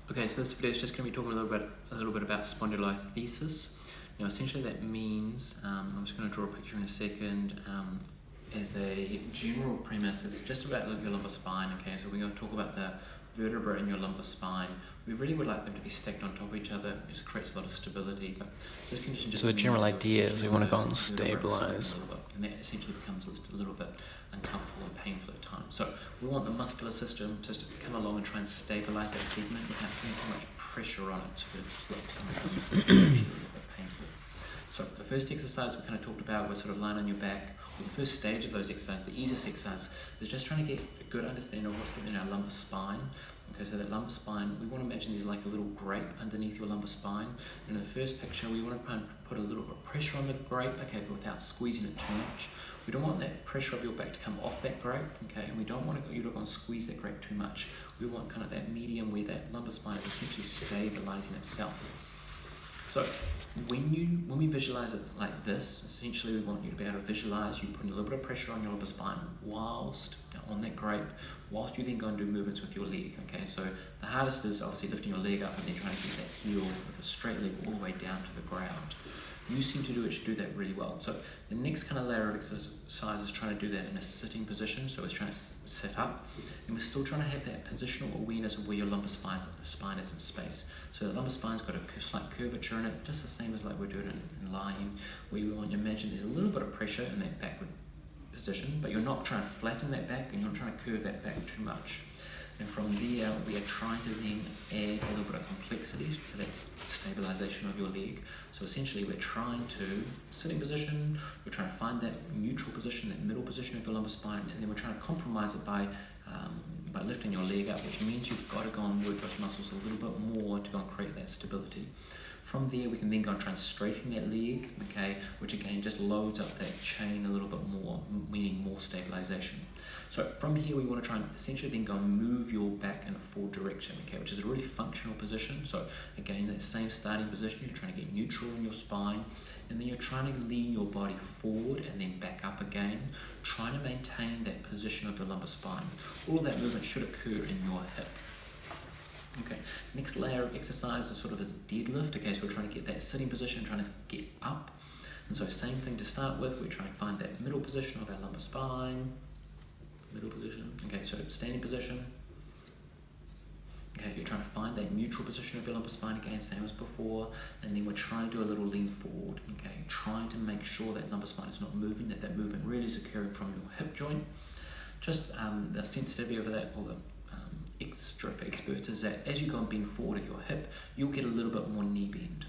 Okay, so this video is just going to be talking a little bit about spondolythesis. Now, essentially that means, I'm just going to draw a picture in a second, as a general premise, it's just about your lumbar spine, okay? So we're going to talk about the vertebra in your lumbar spine. We really would like them to be stacked on top of each other. It just creates a lot of stability. But this condition just so the general idea is we want to go and stabilize. And that essentially becomes a little bit uncomfortable and painful at times. So we want the muscular system to come along and try and stabilize that segment without putting too much pressure on it so that it slips and becomes a little bit painful. So the first exercise we kind of talked about was sort of lying on your back. The first stage of those exercises, the easiest exercise, is just trying to get a good understanding of what's happening in our lumbar spine. Okay, so that lumbar spine, we want to imagine there's like a little grape underneath your lumbar spine. In the first picture, we want to try and put a little bit of pressure on the grape, okay, but without squeezing it too much. We don't want that pressure of your back to come off that grape, okay, and we don't want you to go and squeeze that grape too much. We want kind of that medium where that lumbar spine is essentially stabilizing itself. So when we visualize it like this, essentially we want you to be able to visualize you putting a little bit of pressure on your lumbar spine whilst on that grape, whilst you then go and do movements with your leg. Okay, so the hardest is obviously lifting your leg up and then trying to get that heel with a straight leg all the way down to the ground. You seem to do that really well. So the next kind of layer of exercise is trying to do that in a sitting position. So it's trying to sit up, and we're still trying to have that positional awareness of where your lumbar spine is in space. So the lumbar spine's got a slight curvature in it, just the same as like we're doing in lying, where you want to imagine there's a little bit of pressure in that backward position, but you're not trying to flatten that back and you're not trying to curve that back too much. And from there, we are trying to then add a little bit of complexity to that stabilization of your leg. So essentially, we're trying to, sitting position, we're trying to find that neutral position, that middle position of your lumbar spine, and then we're trying to compromise it by lifting your leg up, which means you've got to go and work those muscles a little bit more to go and create that stability. From there, we can then go and try and straighten that leg, okay, which again just loads up that chain a little bit more, meaning more stabilization. So from here, we want to try and essentially then go and move your back in a forward direction, okay, which is a really functional position. So again, that same starting position, you're trying to get neutral in your spine, and then you're trying to lean your body forward and then back up again, trying to maintain that position of your lumbar spine. All of that movement should occur in your hip. Okay, next layer of exercise is sort of a deadlift. Okay, so we're trying to get that sitting position, trying to get up. And so same thing to start with, we're trying to find that middle position of our lumbar spine. Middle position. Okay, so standing position. Okay, you're trying to find that neutral position of your lumbar spine again, same as before. And then we're trying to do a little lean forward. Okay, trying to make sure that lumbar spine is not moving, that movement really is occurring from your hip joint. Just the sensitivity of that, or the extra for experts, is that as you go and bend forward at your hip, you'll get a little bit more knee bend.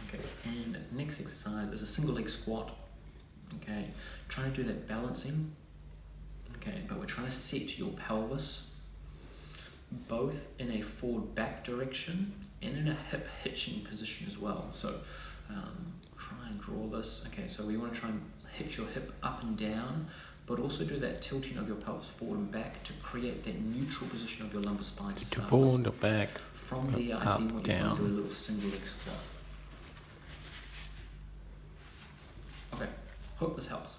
Okay, and next exercise is a single leg squat. Okay, trying to do that balancing. Okay, but we're trying to set your pelvis both in a forward back direction and in a hip hitching position as well. So try and draw this. Okay, so we want to try and hitch your hip up and down, but also do that tilting of your pelvis forward and back to create that neutral position of your lumbar spine. To forward or back. From there, I then want you to do a little single leg squat. Okay, hope this helps.